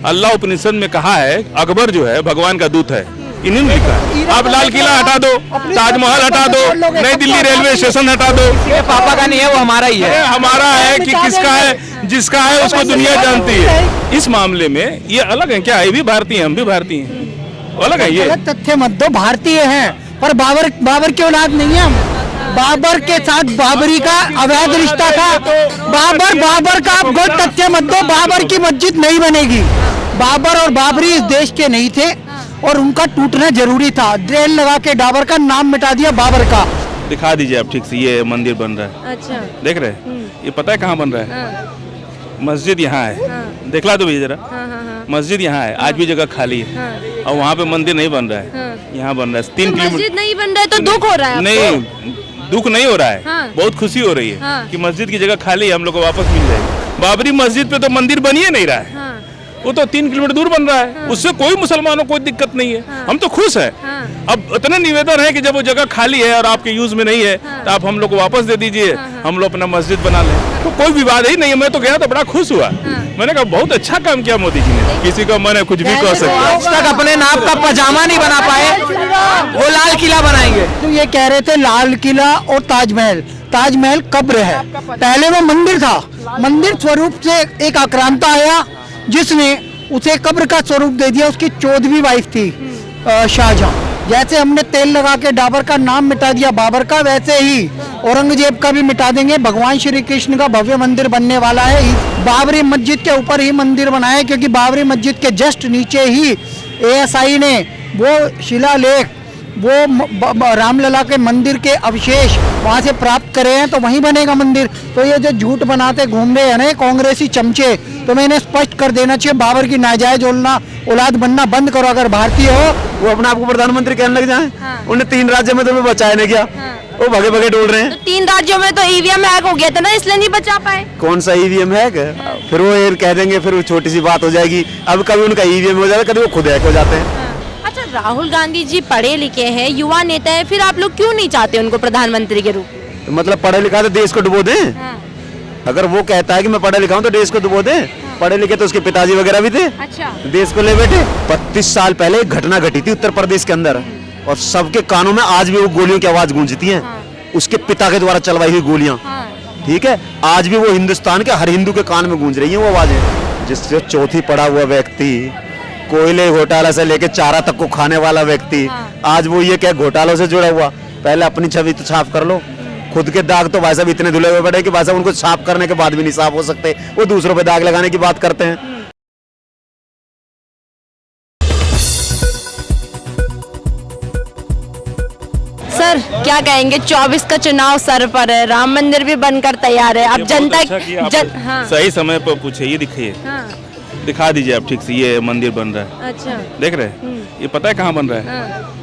अल्लाह उपनिषद में कहा है अकबर जो है भगवान का दूत है, इन्होंने लिखा है। आप लाल किला हटा दो, ताजमहल हटा दो, नई दिल्ली रेलवे स्टेशन हटा दो, ये पापा का नहीं है, वो हमारा ही है। हमारा है कि किसका है, जिसका है उसको दुनिया जानती है। इस मामले में ये अलग है क्या? ये भी भारतीय हैं, हम भी भारतीय हैं, अलग है। ये गलत तथ्य मत दो, भारतीय हैं पर बाबर की औलाद नहीं है हम। बाबर के साथ बाबरी का अवैध रिश्ता था। बाबर का आप गलत तथ्य मत दो। बाबर की मस्जिद नहीं बनेगी। बाबर और बाबरी इस देश के नहीं थे और उनका टूटना जरूरी था। ड्रेल लगा के डाबर का नाम मिटा दिया बाबर का। दिखा दीजिए आप ठीक से, ये मंदिर बन रहा है। अच्छा, देख रहे हैं? ये पता है कहाँ बन रहा है? हाँ, मस्जिद यहाँ है। हाँ, देखला दो भैया जरा, हाँ, हाँ, हाँ, मस्जिद यहाँ है, आज भी जगह खाली है हाँ, और वहाँ पे मंदिर नहीं बन रहा है, हाँ। यहाँ बन रहा है। तो 3 किलोमीटर। मस्जिद नहीं बन रहा है तो दुख हो रहा है आपको? नहीं, दुख नहीं हो रहा है, हाँ। बहुत खुशी हो रही है हाँ। कि मस्जिद की जगह खाली है, हम लोग को वापस मिल जाएगी। बाबरी मस्जिद पे तो मंदिर बन ही नहीं रहा है, हाँ, वो तो 3 किलोमीटर दूर बन रहा है। उससे कोई मुसलमानों को कोई दिक्कत नहीं है, हम तो खुश हैं। हाँ। अब इतना निवेदन है कि जब वो जगह खाली है और आपके यूज में नहीं है तो आप हम लोग को वापस दे दीजिए, हम लोग अपना मस्जिद बना लें, तो कोई विवाद ही नहीं है। मैं तो गया तो बड़ा खुश हुआ, मैंने कहा बहुत अच्छा काम किया मोदी जी ने। किसी को मैंने कुछ भी कह सकता। आज तक अपने नाम का पजामा नहीं बना पाए, वो लाल किला बनाएंगे। तो ये कह रहे थे लाल किला और ताजमहल। ताजमहल कब्र है, पहले वो मंदिर था। मंदिर स्वरूप से एक आक्रांता आया जिसने उसे कब्र का स्वरूप दे दिया। उसकी 14वीं वाइफ थी शाहजहां। जैसे हमने तेल लगा के डाबर का नाम मिटा दिया बाबर का, वैसे ही औरंगजेब का भी मिटा देंगे। भगवान श्री कृष्ण का भव्य मंदिर बनने वाला है। बाबरी मस्जिद के ऊपर ही मंदिर बनाया है, क्योंकि बाबरी मस्जिद के जस्ट नीचे ही ASI ने वो शिलालेख, वो रामलला के मंदिर के अवशेष वहाँ से प्राप्त करे हैं, तो वहीं बनेगा मंदिर। तो ये जो झूठ बनाते घूम रहे हैं ना कांग्रेसी चमचे, तो मैं इन्हें स्पष्ट कर देना चाहिए, बाबर की नाजायज औलाद बनना बंद करो अगर भारतीय हो। वो अपने आपको प्रधानमंत्री कहने लग जाए, हाँ। उन्हें 3 राज्यों में तुम्हें बचाया नहीं किया, वो भगे भगे डोल रहे हैं। तो 3 राज्यों में तो EVM हैक हो गया था ना, इसलिए नहीं बचा पाए। कौन सा EVM है? फिर वो ये कह देंगे, फिर वो छोटी सी बात हो जाएगी। अब कभी उनका EVM हो जाता है, कभी वो खुद हैक हो जाते हैं। अच्छा, राहुल गांधी जी पढ़े लिखे हैं, युवा नेता है, फिर आप लोग क्यों नहीं चाहते उनको प्रधानमंत्री के रूप में? तो मतलब पढ़े लिखा तो देश को डुबो दें। अगर वो कहता है कि मैं पढ़ा लिखा हूँ तो देश को डुबो दें। पढ़े लिखे तो उसके पिताजी वगैरह भी थे, अच्छा, देश को ले बैठे। 32 साल पहले एक घटना घटी थी उत्तर प्रदेश के अंदर, और सबके कानों में आज भी वो गोलियों की आवाज गूंजती है। उसके पिता के द्वारा चलवाई हुई गोलियां, ठीक है, आज भी वो हिंदुस्तान के हर हिंदू के कान में गूंज रही है वो आवाजें। जिससे चौथी पढ़ा हुआ व्यक्ति, कोयले घोटाला से लेके चारा तक को खाने वाला व्यक्ति, आज वो ये क्या घोटालों से जुड़ा हुआ। पहले अपनी छवि तो साफ कर लो। खुद के दाग तो भाई साहब इतने धुले हुए पड़े कि भाई साहब उनको साफ करने के बाद भी नहीं साफ हो सकते, वो दूसरों पे दाग लगाने की बात करते हैं। सर क्या कहेंगे, 24 का चुनाव सर पर है, राम मंदिर भी बनकर तैयार है, अब जनता हाँ, सही समय पर पूछे। ये दिखिए, हाँ, दिखा दीजिए आप ठीक से, ये मंदिर बन रहा है। अच्छा, देख रहे हैं? ये पता है कहाँ बन रहा है? हाँ,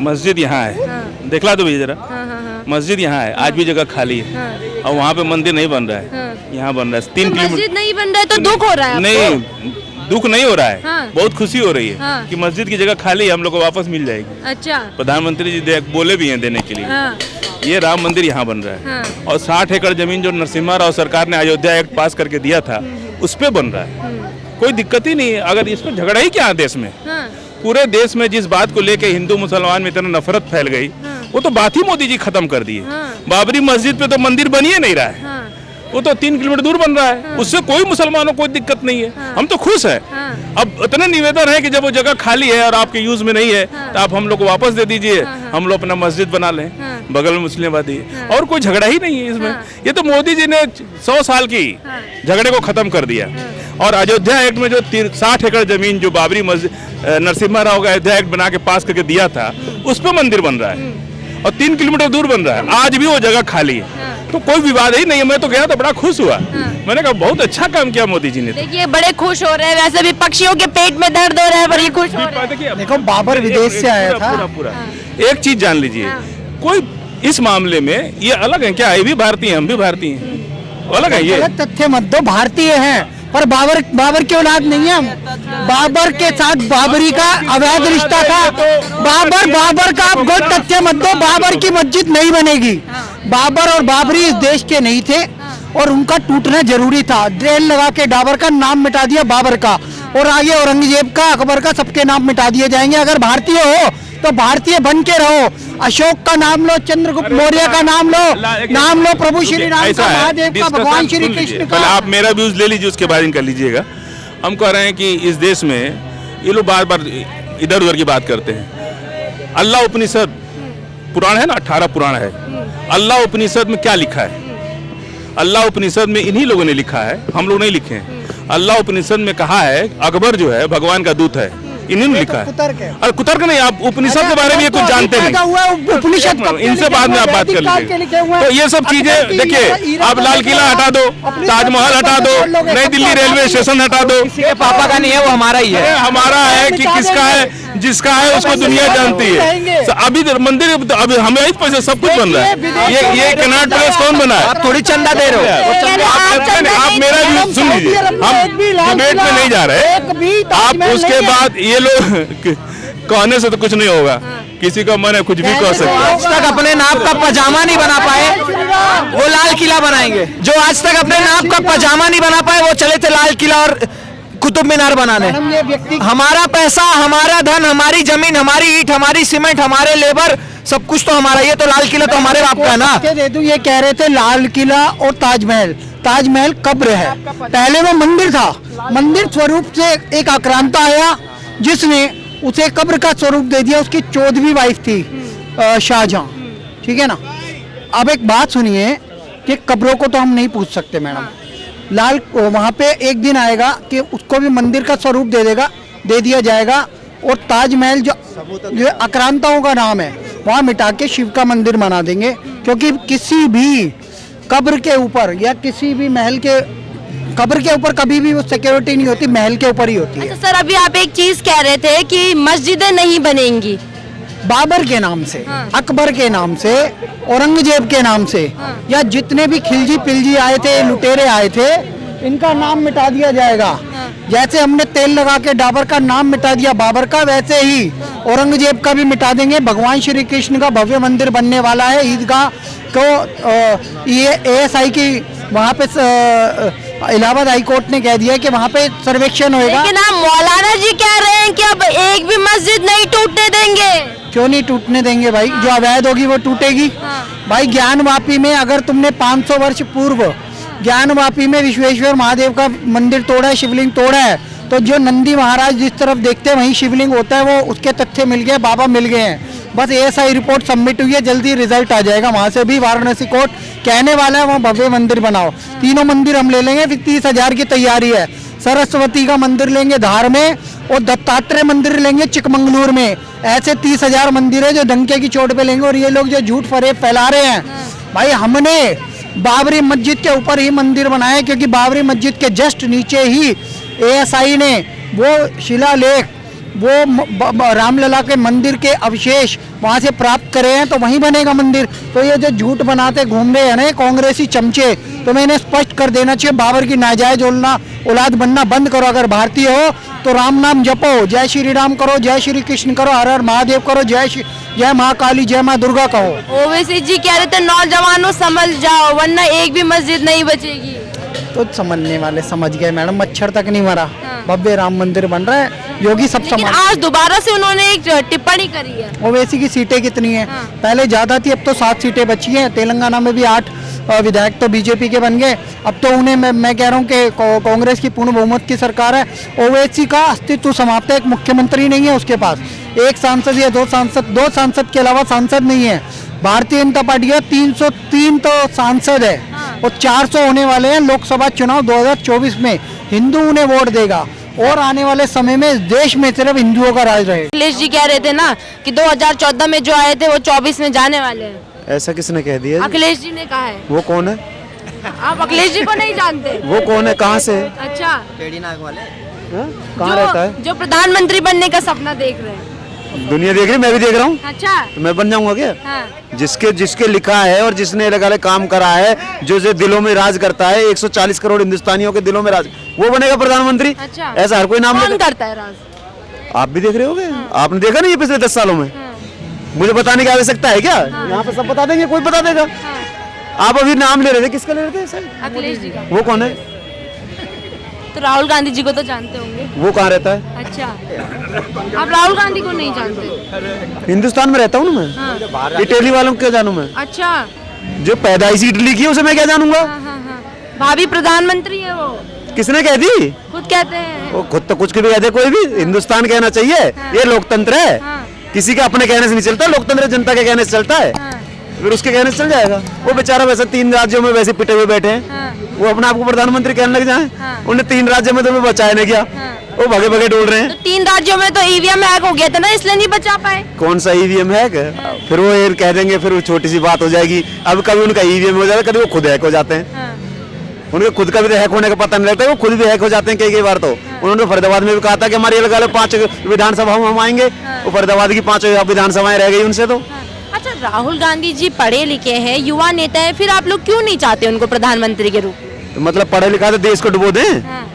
मस्जिद यहाँ है, हाँ, देखला दो भैया जरा, हाँ, हाँ, हाँ, मस्जिद यहाँ है, आज भी जगह खाली है हाँ, और वहाँ पे मंदिर नहीं बन रहा है, हाँ। यहाँ बन रहा है। तो 3 किलोमीटर। मस्जिद नहीं बन रहा है तो दुख हो रहा है आपको? नहीं, दुख नहीं हो रहा है, हाँ। बहुत खुशी हो रही है हाँ। कि मस्जिद की जगह खाली है, हम लोग को वापस मिल जाएगी। अच्छा, प्रधानमंत्री जी बोले भी हैं देने के लिए। हाँ, ये राम मंदिर यहाँ बन रहा है, हाँ। और 60 एकड़ जमीन जो नरसिम्हा राव सरकार ने अयोध्या एक्ट पास करके दिया था उस पे बन रहा है। कोई दिक्कत ही नहीं है। अगर इस पर झगड़ा ही क्या है देश में? हाँ, पूरे देश में जिस बात को लेके हिंदू मुसलमान में इतना नफरत फैल गई, वो तो बात ही मोदी जी खत्म कर दिए। हाँ। बाबरी मस्जिद पे तो मंदिर बन ही नहीं रहा है, हाँ, वो तो 3 किलोमीटर दूर बन रहा है, उससे कोई मुसलमानों को कोई दिक्कत नहीं है, हम तो खुश हैं। अब इतना निवेदन है कि जब वो जगह खाली है और आपके यूज में नहीं है तो आप हम लोग को वापस दे दीजिए, हम लोग अपना मस्जिद बना लें, बगल में मुस्लिम आबादी है, और कोई झगड़ा ही नहीं है इसमें। ये तो मोदी जी ने 100 साल की झगड़े को खत्म कर दिया। और अयोध्या एक्ट में जो 60 एकड़ जमीन जो बाबरी मस्जिद नरसिम्हा राव का अयोध्या एक्ट बना के पास करके दिया था, उस पर मंदिर बन रहा है और 3 किलोमीटर दूर बन रहा है, आज भी वो जगह खाली है, तो कोई विवाद ही नहीं है। मैं तो गया तो बड़ा खुश हुआ, मैंने कहा बहुत अच्छा काम किया मोदी जी ने। देखिए बड़े खुश हो रहे हैं, वैसे भी पक्षियों के पेट में दर्द हो रहा है, पर ये खुश हो रहे हैं। देखो बाबर विदेश से आया था। पूरा एक चीज जान लीजिए, कोई इस मामले में ये अलग है क्या? ये भी भारतीय हैं, हम भी भारतीय हैं, अलग है। ये गलत तथ्य मत दो, भारतीय हैं पर बाबर की औलाद नहीं है हम। बाबर के साथ बाबरी का अवैध रिश्ता था। बाबर का आप गलत तथ्य मत दो। बाबर की मस्जिद नहीं बनेगी। बाबर और बाबरी इस देश के नहीं थे और उनका टूटना जरूरी था। ड्रेल लगा के डाबर का नाम मिटा दिया बाबर का। और आगे औरंगजेब का, अकबर का, सबके नाम मिटा दिए जाएंगे। अगर भारतीय हो तो भारतीय बन के रहो। अशोक का नाम लो, चंद्रगुप्त मौर्य का नाम लो, प्रभु श्री राम का, महादेव का, भगवान श्री कृष्ण का। आप मेरा व्यूज ले लीजिए, उसके बाद इनका लीजिएगा। हम कह रहे हैं कि इस देश में ये लोग बार बार इधर उधर की बात करते हैं। अल्लाह उपनिषद पुराण है ना, 18 पुराण है। अल्लाह उपनिषद में क्या लिखा है? अल्लाह उपनिषद में इन्हीं लोगों ने लिखा है, हम लोग नहीं लिखे हैं। अल्लाह उपनिषद में कहा है अकबर जो है भगवान का दूत है, इन्होंने लिखा है। अरे कुतर्क नहीं, आप उपनिषद के बारे में ये कुछ जानते नहीं। उपनिषद इनसे बाद में आप बात कर लीजिए। तो ये सब चीजें देखिए, आप लाल किला हटा दो, ताजमहल हटा दो, नई दिल्ली रेलवे स्टेशन हटा दो। पापा का नहीं है, वो हमारा ही है। हमारा है कि किसका है? जिसका है उसको दुनिया जानती है। अभी मंदिर, अभी हमें इस पैसे सब कुछ बन रहा है। ये कनाट पैलेस कौन बना है? आप थोड़ी चंदा दे रहे हो। आप मेरा भी सुन लीजिए, हम डिबेट में नहीं जा रहे। आप उसके बाद ये लोग कहने से तो कुछ नहीं होगा, किसी का मन है कुछ भी कह सकते हैं। आज तक अपने नाप का पजामा नहीं बना पाए, वो लाल किला बनाएंगे। जो आज तक अपने नाप का पजामा नहीं बना पाए, वो चले थे लाल किला और कुतुब मीनार बनाने। हमारा पैसा, हमारा धन, हमारी जमीन, हमारी ईंट, हमारी सीमेंट, हमारे लेबर, सब कुछ तो हमारा। ये तो लाल किला तो हमारे बाप का है ना। दे दूं, ये कह रहे थे लाल किला और ताजमहल, ताजमहल कब्र है। पहले वो मंदिर था। मंदिर स्वरूप से एक आक्रांता आया जिसने उसे कब्र का स्वरूप दे दिया। उसकी 14वीं वाइफ थी शाहजहां, ठीक है ना। अब एक बात सुनिए कि कब्रों को तो हम नहीं पूछ सकते मैडम। लाल वहाँ पे एक दिन आएगा कि उसको भी मंदिर का स्वरूप दे दिया जाएगा। और ताजमहल जो आक्रांताओं का नाम है, वहाँ मिटा के शिव का मंदिर बना देंगे। क्योंकि किसी भी कब्र के ऊपर या किसी भी महल के कब्र के ऊपर कभी भी वो सिक्योरिटी नहीं होती, महल के ऊपर ही होती है। अच्छा सर, अभी आप एक चीज कह रहे थे कि मस्जिदें नहीं बनेंगी बाबर के नाम से, अकबर के नाम से, औरंगजेब के नाम से, या जितने भी खिलजी पिलजी आए थे, लुटेरे आए थे, इनका नाम मिटा दिया जाएगा। जैसे हमने तेल लगा के डाबर का नाम मिटा दिया बाबर का, वैसे ही औरंगजेब का भी मिटा देंगे। भगवान श्री कृष्ण का भव्य मंदिर बनने वाला है। ईदगाह को ये ASI की वहाँ पे इलाहाबाद हाई कोर्ट ने कह दिया कि वहाँ पे सर्वेक्षण होएगा। लेकिन आप मौलाना जी कह रहे हैं कि अब एक भी मस्जिद नहीं टूटने देंगे। क्यों नहीं टूटने देंगे भाई? जो अवैध होगी वो टूटेगी। भाई ज्ञानवापी में अगर तुमने 500 वर्ष पूर्व ज्ञानवापी में विश्वेश्वर महादेव का मंदिर तोड़ा है, शिवलिंग तोड़ा है, तो जो नंदी महाराज जिस तरफ देखते हैं वहीं शिवलिंग होता है, वो उसके तथ्य मिल गए, बाबा मिल गए हैं। बस ASI रिपोर्ट सबमिट हुई है, जल्दी रिजल्ट आ जाएगा वहाँ से भी। वाराणसी कोर्ट कहने वाला है वहाँ भव्य मंदिर बनाओ। तीनों मंदिर हम ले लेंगे, फिर 30,000 की तैयारी है। सरस्वती का मंदिर लेंगे धार में, और दत्तात्रेय मंदिर लेंगे चिकमंगलूर में। ऐसे 30,000 मंदिर है जो डंके की चोट पे लेंगे। और ये लोग जो झूठ फरेब फैला रहे हैं, भाई हमने बाबरी मस्जिद के ऊपर ही मंदिर बनाया, क्योंकि बाबरी मस्जिद के जस्ट नीचे ही ASI ने वो शिलालेख, वो रामलला के मंदिर के अवशेष वहाँ से प्राप्त करे हैं, तो वहीं बनेगा मंदिर। तो ये जो झूठ बनाते घूम रहे हैं ना कांग्रेसी चमचे, तो मैं इन्हें स्पष्ट कर देना चाहिए, बाबर की नाजायज औलाद बनना बंद करो। अगर भारतीय हो तो राम नाम जपो, जय श्री राम करो, जय श्री कृष्ण करो, हर हर महादेव करो, जय माँ काली, जय माँ दुर्गा कहो। ओवैसी जी कह रहे थे नौजवानों समझ जाओ वरना एक भी मस्जिद नहीं बचेगी। तो समझने वाले समझ गए मैडम, मच्छर तक नहीं मरा। भव्य राम मंदिर बन रहा है, योगी सब लेकिन समझ। आज दोबारा से उन्होंने एक टिप्पणी करी है। ओवैसी की सीटें कितनी हैं? पहले ज्यादा थी, अब तो 7 सीटें बची हैं। तेलंगाना में भी 8 विधायक तो BJP के बन गए। अब तो उन्हें मैं कह रहा हूँ कि कांग्रेस की पूर्ण बहुमत की सरकार है। ओवैसी का अस्तित्व समाप्त है, एक मुख्यमंत्री नहीं है उसके पास, एक सांसद या 2 सांसद के अलावा सांसद नहीं है। भारतीय जनता पार्टी का 303 तो सांसद है, और 400 होने वाले हैं लोकसभा चुनाव 2024 में। हिंदू उन्हें वोट देगा, और आने वाले समय में इस देश में सिर्फ हिंदुओं का राज रहेगा। अखिलेश जी कह रहे थे ना कि 2014 में जो आए थे वो 24 में जाने वाले हैं। ऐसा किसने कह दिया? अखिलेश जी ने कहा है। वो कौन है? आप अखिलेश जी को नहीं जानते? वो कौन है, कहाँ से? अच्छा, कहाँ रहता है? जो प्रधानमंत्री बनने का सपना देख रहे हैं। दुनिया देख रही, मैं भी देख रहा हूँ। अच्छा, तो मैं बन जाऊंगा क्या? हाँ। जिसके लिखा है और जिसने अलग अलग काम करा है, जो दिलों में राज करता है, 140 करोड़ हिंदुस्तानियों के दिलों में राज, वो बनेगा प्रधानमंत्री। अच्छा, ऐसा हर कोई नाम कौन करता है राज? आप भी देख रहे होगे। आपने देखा नहीं पिछले 10 सालों में? मुझे बताने की आवश्यकता है क्या? यहाँ पे सब बता देंगे, कोई बता देगा। आप अभी नाम ले रहे थे, किसका ले रहे थे? अखिलेश जी का। वो कौन है? तो राहुल गांधी जी को तो जानते होंगे। वो कहाँ रहता है? अच्छा, आप राहुल गांधी को नहीं जानते? हिंदुस्तान में रहता हूँ ना मैं। हाँ। इटली वालों को क्या जानूं मैं? अच्छा। जो पैदाइशी इटली की है उसे मैं क्या जानूंगा? हाँ। भाभी प्रधानमंत्री है वो, किसने कह दी? खुद कहते हैं। वो खुद तो कुछ भी कहते कोई भी, हिंदुस्तान कहना चाहिए। ये लोकतंत्र है, हाँ। किसी के अपने कहने से नहीं चलता, लोकतंत्र जनता के कहने से चलता है। हाँ। फिर उसके कहने से चल जाएगा। वो बेचारा वैसे 3 राज्यों में वैसे पिटे हुए बैठे हैं, हाँ। वो अपने आप को प्रधानमंत्री कहने लग जाए। हाँ। उन्हें 3 राज्यों में तो बचाया नहीं गया, वो भगे भगे डोल रहे हैं। तो 3 राज्यों में तो ईवीएम हैक हो गया था ना, इसलिए नहीं बचा पाए। कौन सा ईवीएम है? फिर वो ये कह देंगे, फिर वो छोटी सी बात हो जाएगी। अब कभी उनका ईवीएम हो जाएगा, कभी वो खुद हैक हो जाते हैं। हाँ। उनके खुद का भी तो हैक होने का पता नहीं लगता, वो खुद भी हैक हो जाते हैं कई बार। तो उन्होंने फरीदाबाद में भी कहा था कि हमारी अलग अलग 5 विधानसभाओं में हम आएंगे। वो फरीदाबाद की 5 विधानसभाएं रह गई उनसे। तो अच्छा, राहुल गांधी जी पढ़े लिखे हैं, युवा नेता है, फिर आप लोग क्यों नहीं चाहते उनको प्रधानमंत्री के रूप में? तो मतलब पढ़े लिखा तो देश को डुबो दें। हाँ।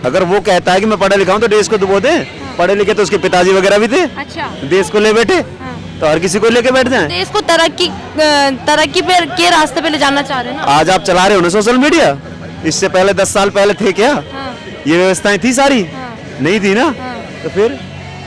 अगर वो कहता है कि मैं पढ़ा लिखा हूँ तो देश को डुबो दें। पढ़े लिखे तो उसके पिताजी वगैरह भी थे, अच्छा। देश को ले बैठे, तो हर किसी को लेके बैठ जाएं। देश को तरक्की पे के रास्ते पे ले जाना चाह रहे हैं ना। आज आप चला रहे हो ना सोशल मीडिया, इससे पहले 10 साल पहले थे क्या? ये व्यवस्थाएं थी सारी? नहीं थी ना। तो फिर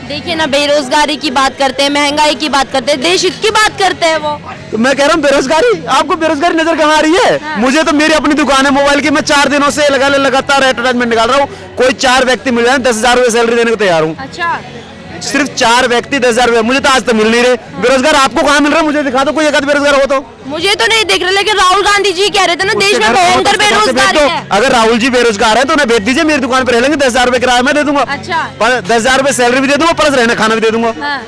देखिए ना, बेरोजगारी की बात करते हैं, महंगाई की बात करते हैं, देश हित की बात करते हैं वो। तो मैं कह रहा हूँ बेरोजगारी, आपको बेरोजगारी नजर कहाँ आ रही है? मुझे तो मेरी अपनी दुकान है मोबाइल की, मैं 4 दिनों से लगातार एडवर्टाइजमेंट निकाल रहा हूँ। कोई 4 व्यक्ति मिल जाए 10,000 रुपए सैलरी देने को तैयार हूँ। अच्छा, सिर्फ 4 व्यक्ति 10,000 रुपए, मुझे तो आज तक मिल नहीं रहे। बेरोजगार आपको कहाँ मिल रहा है? मुझे दिखा दो कोई एक आध बेरोजगार हो तो। मुझे तो नहीं दिख रहा, लेकिन राहुल गांधी जी कह रहे थे ना, देश में भयंकर बेरोजगारी है। अगर राहुल जी बेरोजगार है तो उन्हें भेज दीजिए, मेरी दुकान पर रह लेंगे, 10,000 रुपए किराया मैं दे दूंगा। अच्छा। 10,000 रुपए सैलरी भी दे दूंगा, प्लस रहना खाना भी दे दूंगा। हाँ।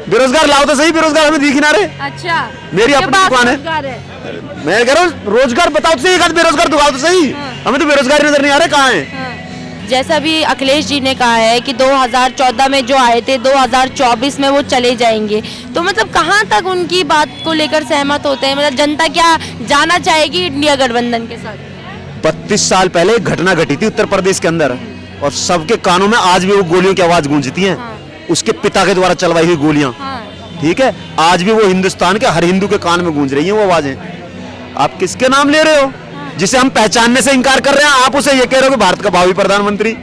बेरोजगार लाओ तो सही, बेरोजगार हमें दिख ही ना रहे। अच्छा, मेरी ये अपनी बात दुकान है। रोजगार है। मैं कह रहा हूँ रोजगार बताओ तो सही, एक आध बेरोजगार दिखाओ तो सही। हमें तो बेरोजगारी नजर नहीं आ रहे, कहाँ है? जैसा भी अखिलेश जी ने कहा है कि 2014 में जो आए थे 2024 में वो चले जाएंगे, तो मतलब कहाँ तक उनकी बात को लेकर सहमत होते हैं? मतलब जनता क्या जाना चाहेगी इंडिया गठबंधन के साथ? 32 साल पहले एक घटना घटी थी उत्तर प्रदेश के अंदर, और सबके कानों में आज भी वो गोलियों की आवाज गूंजती है। उसके पिता के द्वारा चलवाई हुई गोलियां, ठीक है, आज भी वो हिंदुस्तान के हर हिंदू के कान में गूंज रही हैं वो आवाजें। आप किसके नाम ले रहे हो? जिसे हम पहचानने से इनकार कर रहे हैं, आप उसे ये कह रहे हो कि भारत का भावी प्रधानमंत्री।